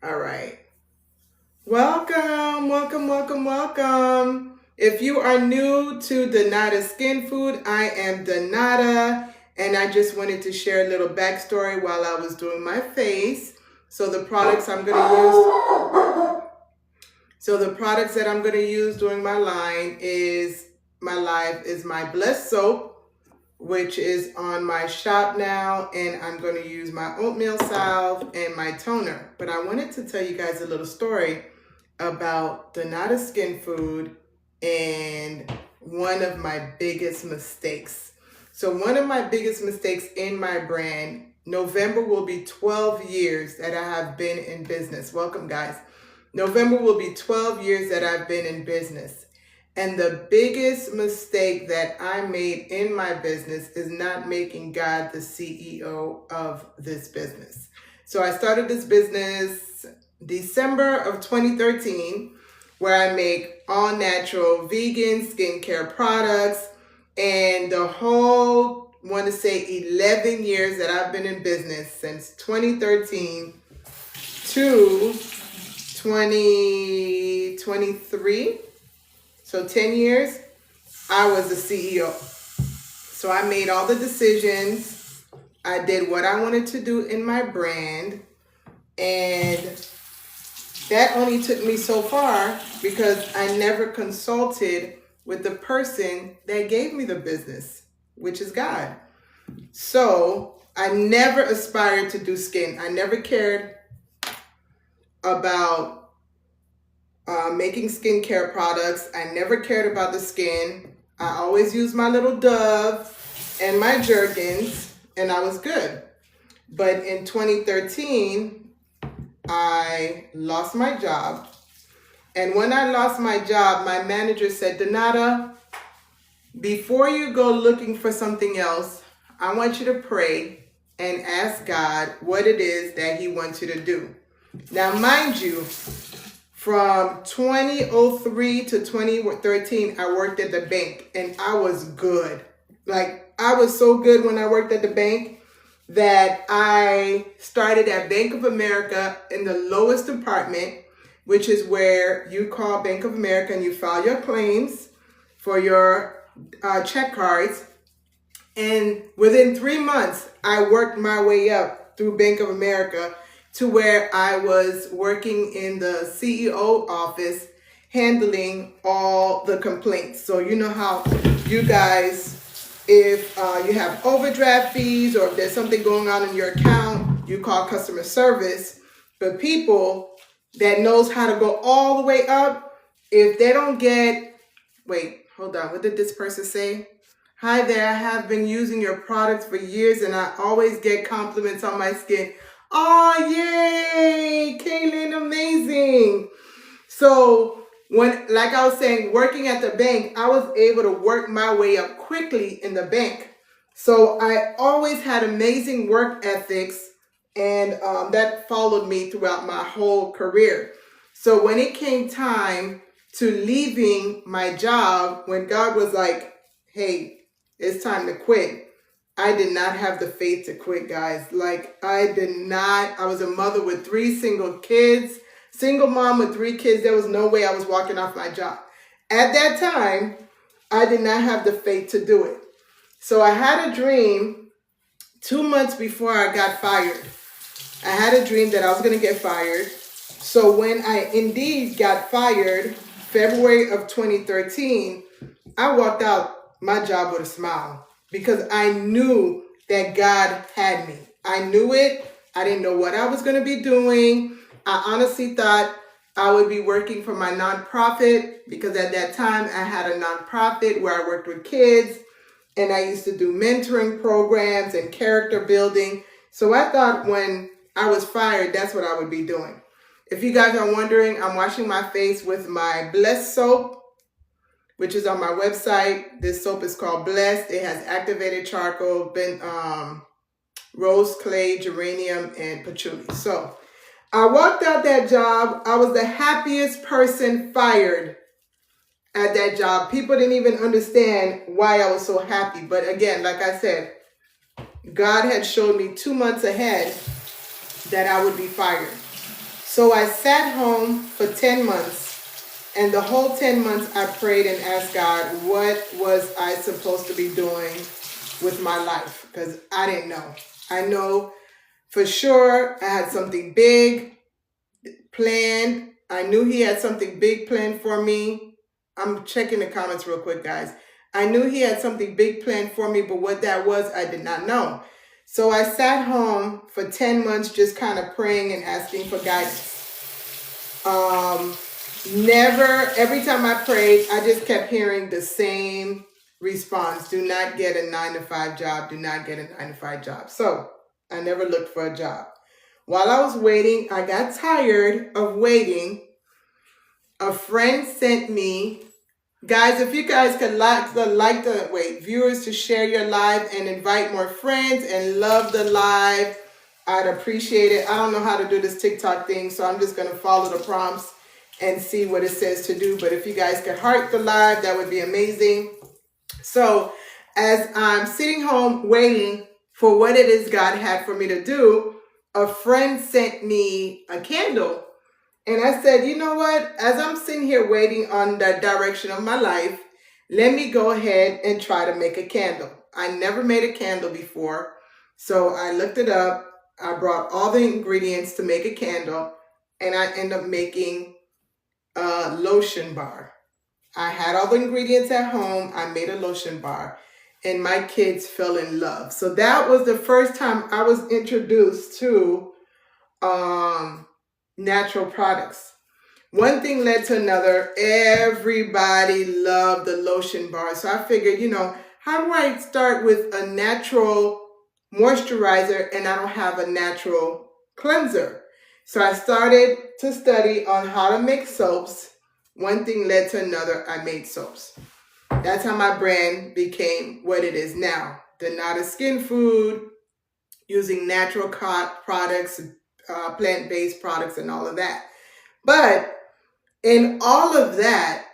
All right. Welcome, welcome, welcome, welcome. If you are new to Donata Skin Food, I am Donata, and I just wanted to share a little backstory while I was doing my face. So the products I'm going to use, so the products that I'm going to use during my live is my Blessed Soap, which is on my shop now, and I'm going to use my oatmeal salve and my toner. But I wanted to tell you guys a little story about Donata Skin Food and one of my biggest mistakes. So one of my biggest mistakes in my brand, November will be 12 years that I have been in business. Welcome, guys. November will be 12 years that I've been in business. And the biggest mistake that I made in my business is not making God the CEO of this business. So I started this business December of 2013, where I make all natural vegan skincare products. And the whole, want to say 11 years that I've been in business, since 2013 to 2023. So 10 years, I was the CEO. So I made all the decisions. I did what I wanted to do in my brand. And that only took me so far because I never consulted with the person that gave me the business, which is God. So I never aspired to do skin. I never cared about making skincare products. I never cared about the skin. I always used my little Dove and my Jergens, and I was good. But in 2013, I lost my job. And when I lost my job, my manager said, Donata, before you go looking for something else, I want you to pray and ask God what it is that He wants you to do. Now, mind you, from 2003 to 2013, I worked at the bank, and I was good. Like, I was so good when I worked at the bank that I started at Bank of America in the lowest department, which is where you call Bank of America and you file your claims for your check cards. And within 3 months, I worked my way up through Bank of America to where I was working in the CEO office, handling all the complaints. So you know how you guys, if you have overdraft fees or if there's something going on in your account, you call customer service. But people that knows how to go all the way up, if they don't get, wait, hold on, what did this person say? Hi there, I have been using your products for years and I always get compliments on my skin. Oh, yay, Kaylin, amazing. So when, like I was saying, working at the bank, I was able to work my way up quickly in the bank. So I always had amazing work ethics, and that followed me throughout my whole career. So when it came time to leaving my job, when God was like, hey, it's time to quit, I did not have the faith to quit, guys. Like, I did not. I was a mother with 3 single kids, single mom with 3 kids. There was no way I was walking off my job. At that time, I did not have the faith to do it. So I had a dream 2 months before I got fired. I had a dream that I was going to get fired. So when I indeed got fired, February of 2013, I walked out my job with a smile, because I knew that God had me. I knew it. I didn't know what I was going to be doing. I honestly thought I would be working for my nonprofit, because at that time I had a nonprofit where I worked with kids and I used to do mentoring programs and character building. So I thought when I was fired, that's what I would be doing. If you guys are wondering, I'm washing my face with my Blessed soap, which is on my website. This soap is called Blessed. It has activated charcoal, rose clay, geranium, and patchouli. So I walked out that job. I was the happiest person fired at that job. People didn't even understand why I was so happy. But again, like I said, God had showed me 2 months ahead that I would be fired. So I sat home for 10 months, and the whole 10 months I prayed and asked God, what was I supposed to be doing with my life? Because I didn't know. I know for sure I had something big planned. I knew He had something big planned for me. I'm checking the comments real quick, guys. I knew He had something big planned for me, but what that was, I did not know. So I sat home for 10 months just kind of praying and asking for guidance. Never, every time I prayed, I just kept hearing the same response. Do not get a 9-to-5 job. Do not get a 9-to-5 job. So I never looked for a job. While I was waiting, I got tired of waiting. A friend sent me, guys, if you guys could viewers to share your live and invite more friends and love the live, I'd appreciate it. I don't know how to do this TikTok thing, so I'm just going to follow the prompts and see what it says to do. But if you guys could heart the live, that would be amazing. So as I'm sitting home waiting for what it is God had for me to do, a friend sent me a candle. And I said, you know what? As I'm sitting here waiting on the direction of my life, let me go ahead and try to make a candle. I never made a candle before. So I looked it up. I brought all the ingredients to make a candle, and I ended up making a lotion bar. I had all the ingredients at home. I made a lotion bar, and my kids fell in love. So that was the first time I was introduced to natural products. One thing led to another. Everybody loved the lotion bar. So I figured, how do I start with a natural moisturizer and I don't have a natural cleanser? So I started to study on how to make soaps. One thing led to another. I made soaps. That's how my brand became what it is now. Donata Skin Food, using natural products, plant-based products, and all of that. But in all of that,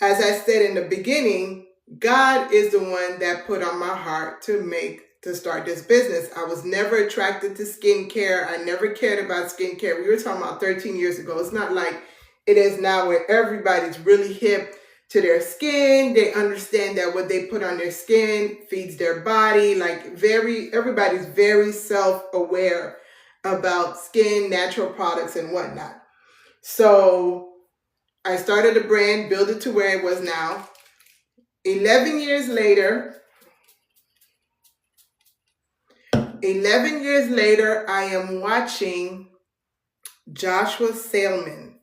as I said in the beginning, God is the one that put on my heart to start this business. I was never attracted to skincare. I never cared about skincare. We were talking about 13 years ago. It's not like it is now where everybody's really hip to their skin. They understand that what they put on their skin feeds their body. Everybody's very self-aware about skin, natural products, and whatnot. So I started a brand, built it to where it was now. 11 years later, I am watching Joshua Salmon.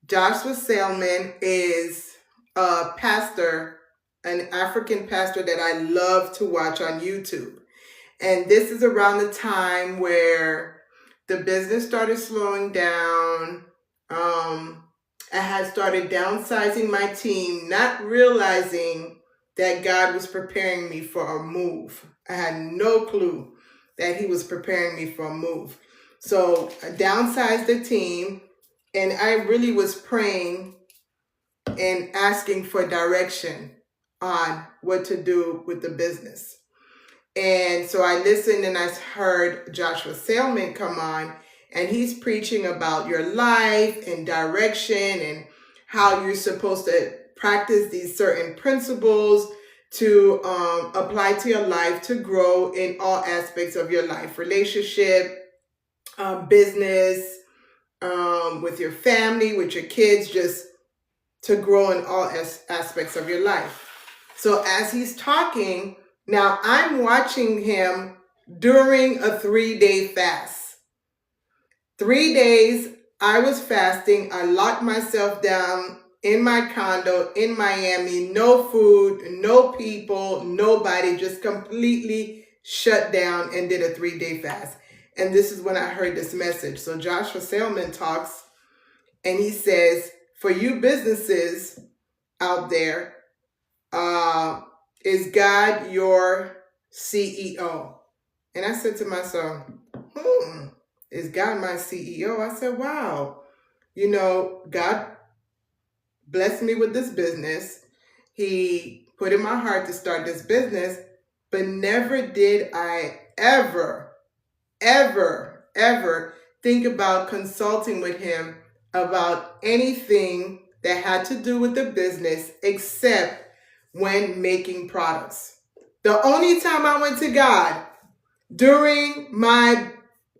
Joshua Salmon is a pastor, an African pastor that I love to watch on YouTube. And this is around the time where the business started slowing down. I had started downsizing my team, not realizing that God was preparing me for a move. I had no clue that He was preparing me for a move. So I downsized the team, and I really was praying and asking for direction on what to do with the business. And so I listened and I heard Joshua Salmon come on, and he's preaching about your life and direction and how you're supposed to practice these certain principles to apply to your life to grow in all aspects of your life, relationship, business, with your family, with your kids, just to grow in all aspects of your life. So as he's talking, now I'm watching him during a 3-day fast. 3 days I was fasting. I locked myself down in my condo in Miami. No food, no people, nobody, just completely shut down and did a 3-day fast. And this is when I heard this message. So Joshua Salmon talks, and he says, for you businesses out there, is God your CEO? And I said to myself, is God my CEO? I said, wow, God blessed me with this business. He put in my heart to start this business, but never did I ever think about consulting with him about anything that had to do with the business except when making products. The only time I went to God during my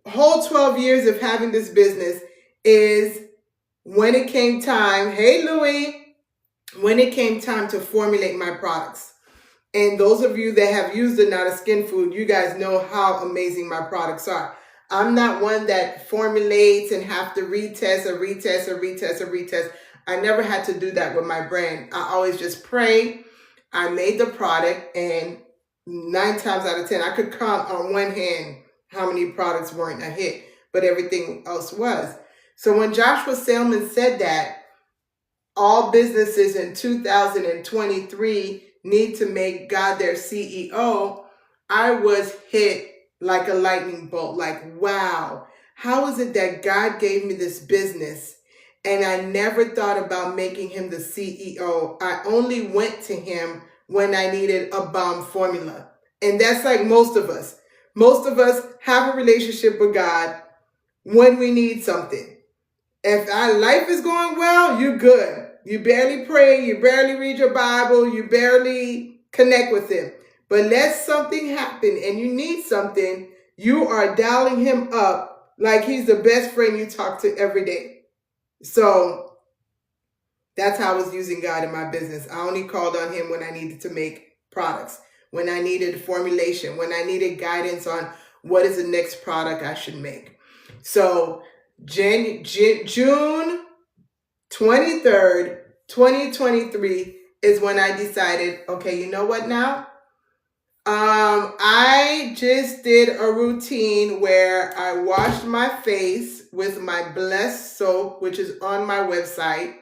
whole 12 years of having this business is when it came time, hey Louie, when it came time to formulate my products. And those of you that have used the Not a Skin Food, you guys know how amazing my products are. I'm not one that formulates and have to retest. I never had to do that with my brand. I always just pray. I made the product, and 9 times out of 10, I could count on one hand how many products weren't a hit, but everything else was. So when Joshua Salmon said that all businesses in 2023 need to make God their CEO, I was hit like a lightning bolt. Like, wow, how is it that God gave me this business and I never thought about making him the CEO? I only went to him when I needed a bomb formula. And that's like most of us. Most of us have a relationship with God when we need something. If our life is going well, you're good. You barely pray, you barely read your Bible, you barely connect with him. But let something happen and you need something, you are dialing him up like he's the best friend you talk to every day. So that's how I was using God in my business. I only called on him when I needed to make products, when I needed formulation, when I needed guidance on what is the next product I should make. So June 23rd, 2023 is when I decided, okay, you know what now? I just did a routine where I washed my face with my Blessed soap, which is on my website.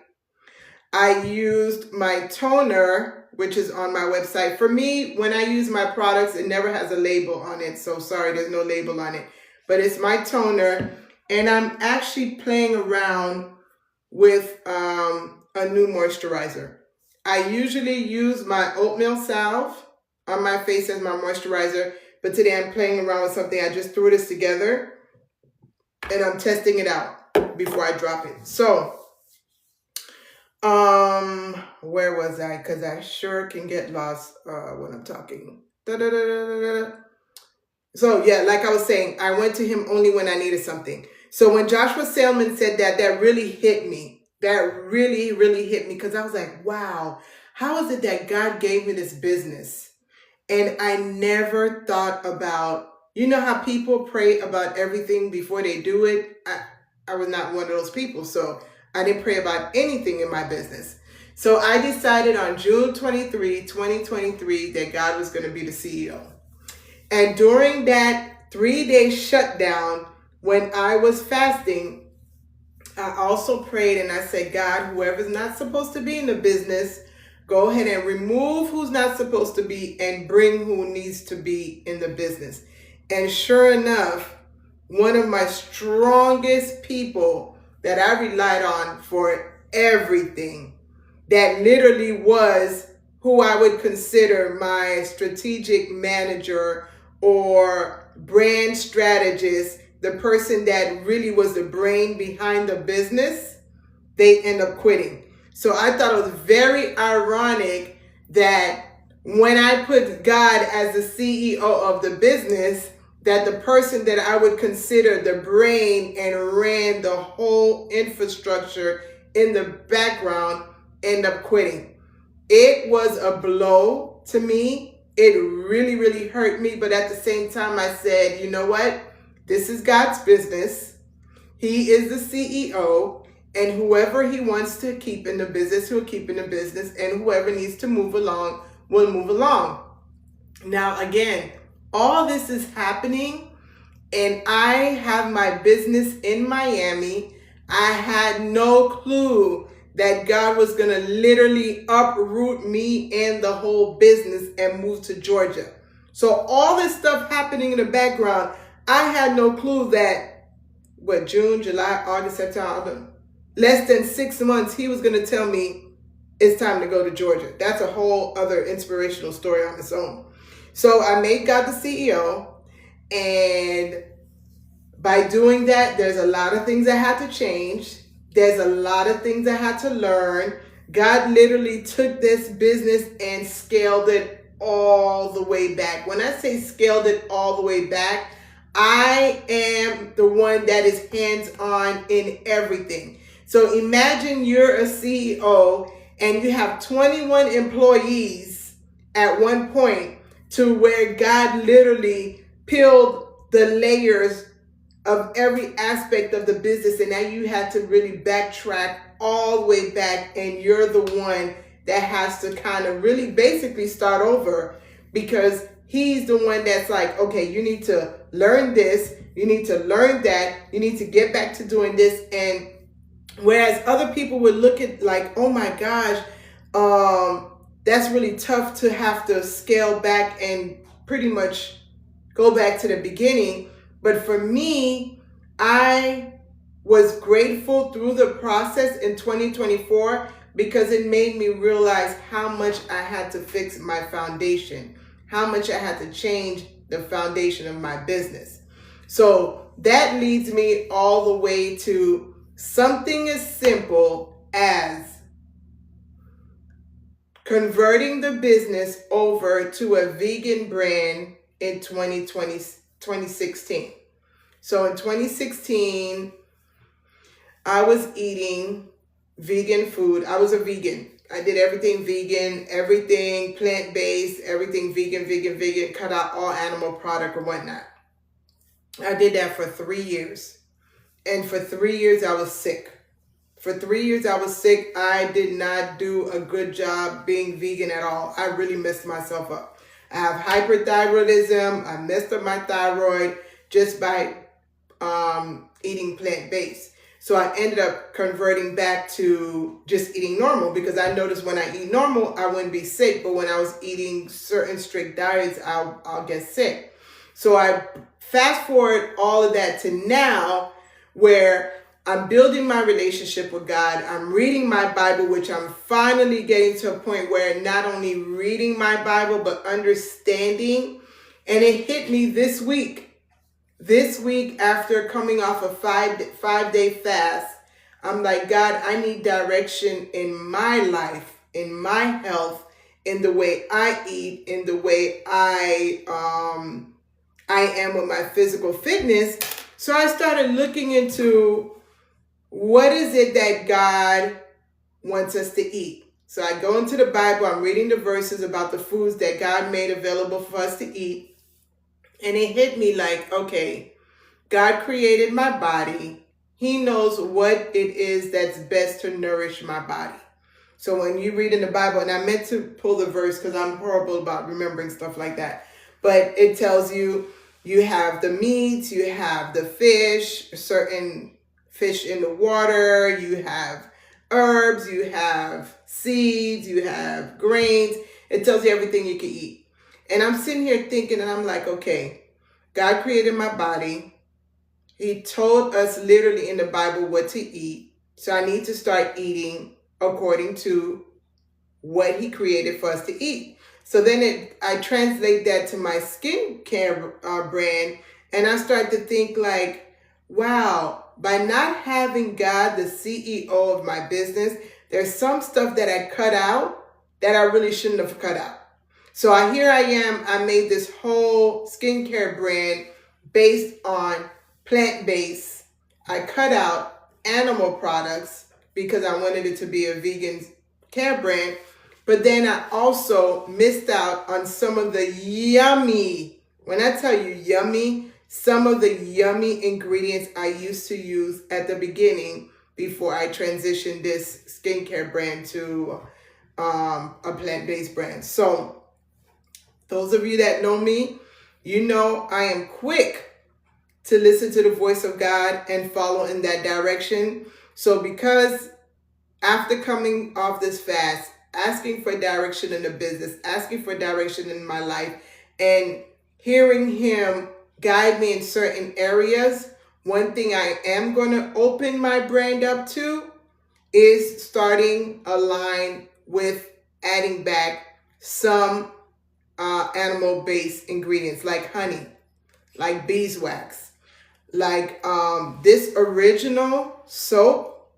I used my toner, which is on my website. For me, when I use my products, it never has a label on it. So sorry, there's no label on it. But it's my toner. And I'm actually playing around with a new moisturizer. I usually use my oatmeal salve on my face as my moisturizer. But today I'm playing around with something. I just threw this together. And I'm testing it out before I drop it. So where was I? Because I sure can get lost when I'm talking. So yeah, like I was saying, I went to him only when I needed something. So when Joshua Salmon said that, that really hit me. That really, really hit me because I was like, wow, how is it that God gave me this business? And I never thought about, you know how people pray about everything before they do it? I was not one of those people. So I didn't pray about anything in my business. So I decided on June 23, 2023, that God was going to be the CEO. And during that 3-day shutdown, when I was fasting, I also prayed and I said, God, whoever's not supposed to be in the business, go ahead and remove who's not supposed to be and bring who needs to be in the business. And sure enough, one of my strongest people that I relied on for everything, that literally was who I would consider my strategic manager or brand strategist, the person that really was the brain behind the business, they end up quitting. So I thought it was very ironic that when I put God as the CEO of the business, that the person that I would consider the brain and ran the whole infrastructure in the background end up quitting. It was a blow to me. It really, really hurt me. But at the same time, I said, you know what? This is God's business. He is the CEO. And whoever he wants to keep in the business, he'll keep in the business. And whoever needs to move along will move along. Now, again, all this is happening, and I have my business in Miami. I had no clue that God was going to literally uproot me and the whole business and move to Georgia. So all this stuff happening in the background, I had no clue that, June, July, August, September, less than 6 months, he was going to tell me it's time to go to Georgia. That's a whole other inspirational story on its own. So I made God the CEO, and By doing that, there's a lot of things I had to change. There's a lot of things I had to learn. God literally took this business and scaled it all the way back. When I say scaled it all the way back, I am the one that is hands-on in everything. So imagine you're a CEO and you have 21 employees at one point, to where God literally peeled the layers of every aspect of the business, and now you had to really backtrack all the way back, and you're the one that has to kind of really basically start over, because he's the one that's like, okay, you need to learn this, you need to learn that, you need to get back to doing this. And whereas other people would look at like, oh my gosh, that's really tough to have to scale back and pretty much go back to the beginning. But for me, I was grateful through the process in 2024, because it made me realize how much I had to fix my foundation, how much I had to change the foundation of my business. So that leads me all the way to something as simple as converting the business over to a vegan brand in 2016. So in 2016, I was eating vegan food. I was a vegan. I did everything vegan, everything plant-based, everything vegan, cut out all animal product or whatnot. I did that for 3 years. And for 3 years, I was sick. For 3 years, I was sick. I did not do a good job being vegan at all. I really messed myself up. I have hyperthyroidism. I messed up my thyroid just by eating plant-based. So I ended up converting back to just eating normal, because I noticed when I eat normal, I wouldn't be sick. But when I was eating certain strict diets, I'll get sick. So I fast forward all of that to now, where I'm building my relationship with God. I'm reading my Bible, which I'm finally getting to a point where not only reading my Bible, but understanding. And it hit me this week. This week, after coming off a five-day fast, I'm like, God, I need direction in my life, in my health, in the way I eat, in the way I am with my physical fitness. So I started looking into, what is it that God wants us to eat? So I go into the Bible, I'm reading the verses about the foods that God made available for us to eat. And it hit me like, okay, God created my body. He knows what it is that's best to nourish my body. So when you read in the Bible, and I meant to pull the verse because I'm horrible about remembering stuff like that, but it tells you, you have the meats, you have the fish, certain fish in the water, you have herbs, you have seeds, you have grains. It tells you everything you can eat. And I'm sitting here thinking, and I'm like, okay, God created my body. He told us literally in the Bible what to eat. So I need to start eating according to what he created for us to eat. So then I translate that to my skincare brand, and I start to think like, wow, by not having God, the CEO of my business, there's some stuff that I cut out that I really shouldn't have cut out. So here I am, I made this whole skincare brand based on plant-based. I cut out animal products because I wanted it to be a vegan care brand. But then I also missed out on some of the yummy, when I tell you yummy, some of the yummy ingredients I used to use at the beginning before I transitioned this skincare brand to a plant-based brand. So those of you that know me, you know I am quick to listen to the voice of God and follow in that direction. So because after coming off this fast, asking for direction in the business, asking for direction in my life, and hearing him guide me in certain areas, one thing I am going to open my brand up to is starting a line with adding back some animal-based ingredients like honey, like beeswax, Like this original soap,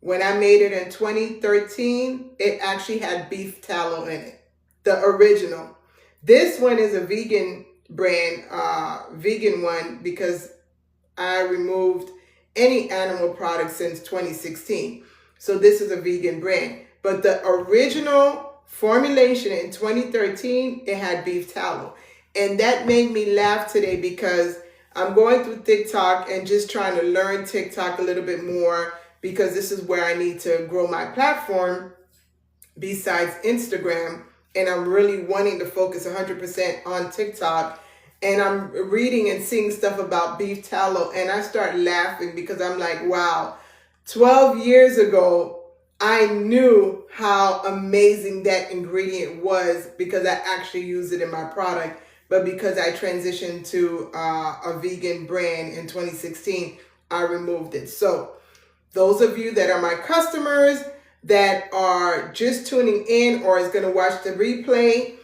when I made it in 2013, it actually had beef tallow in it. The original. This one is a vegan brand, vegan one, because I removed any animal products since 2016. So this is a vegan brand. But the original formulation in 2013, it had beef tallow. And that made me laugh today because I'm going through TikTok and just trying to learn TikTok a little bit more, because this is where I need to grow my platform besides Instagram. And I'm really wanting to focus 100% on TikTok. And I'm reading and seeing stuff about beef tallow, and I start laughing because I'm like, wow, 12 years ago, I knew how amazing that ingredient was because I actually use it in my product. But because I transitioned to a vegan brand in 2016, I removed it. So those of you that are my customers that are just tuning in or is going to watch the replay,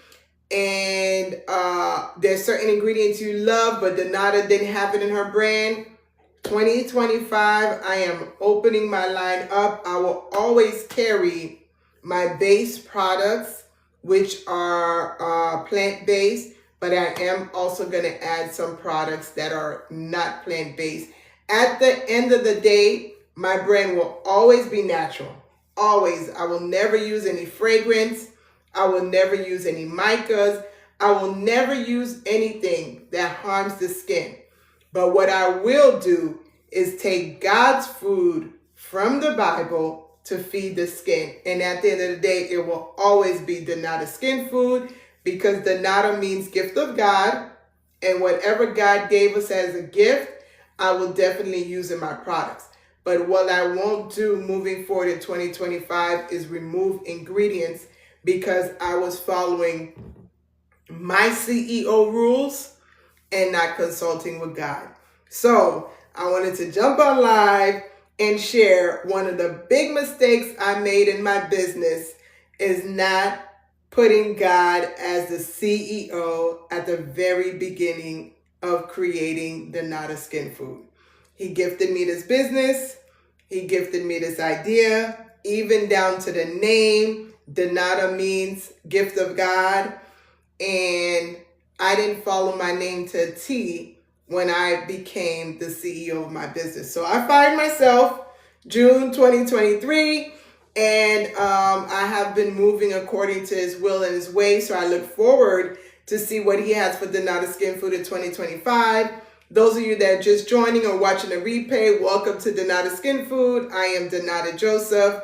and there's certain ingredients you love, but Donata didn't have it in her brand, 2025, I am opening my line up. I will always carry my base products, which are plant-based, but I am also going to add some products that are not plant-based. At the end of the day, my brand will always be natural. Always. I will never use any fragrance. I will never use any micas. I will never use anything that harms the skin. But what I will do is take God's food from the Bible to feed the skin. And at the end of the day, it will always be Donata Skin Food, because Donata means gift of God. And whatever God gave us as a gift, I will definitely use in my products. But what I won't do moving forward in 2025 is remove ingredients, because I was following my CEO rules and not consulting with God. So I wanted to jump on live and share one of the big mistakes I made in my business is not putting God as the CEO at the very beginning of creating Donata Skin Food. He gifted me this business. He gifted me this idea, even down to the name. Donata means gift of God. And I didn't follow my name to a T when I became the CEO of my business. So I fired myself June 2023, and I have been moving according to his will and his way. So I look forward to see what he has for Donata Skin Food in 2025. Those of you that are just joining or watching the replay, welcome to Donata Skin Food. I am Donata Joseph,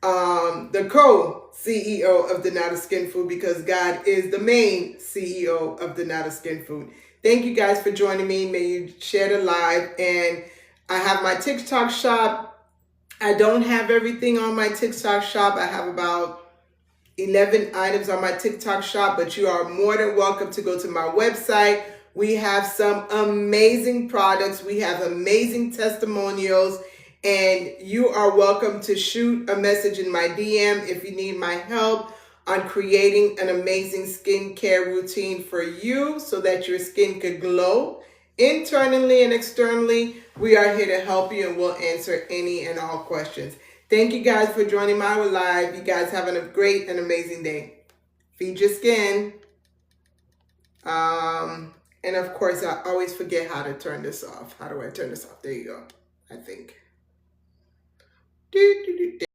the co-CEO of Donata Skin Food, because God is the main CEO of Donata Skin Food. Thank you guys for joining me. May you share the live. And I have my TikTok shop. I don't have everything on my TikTok shop. I have about 11 items on my TikTok shop, but you are more than welcome to go to my website. We have some amazing products. We have amazing testimonials, and you are welcome to shoot a message in my DM if you need my help on creating an amazing skincare routine for you so that your skin could glow internally and externally. We are here to help you, and we'll answer any and all questions. Thank you guys for joining my live. You guys having a great and amazing day. Feed your skin. And of course, I always forget how to turn this off. How do I turn this off? There you go, I think.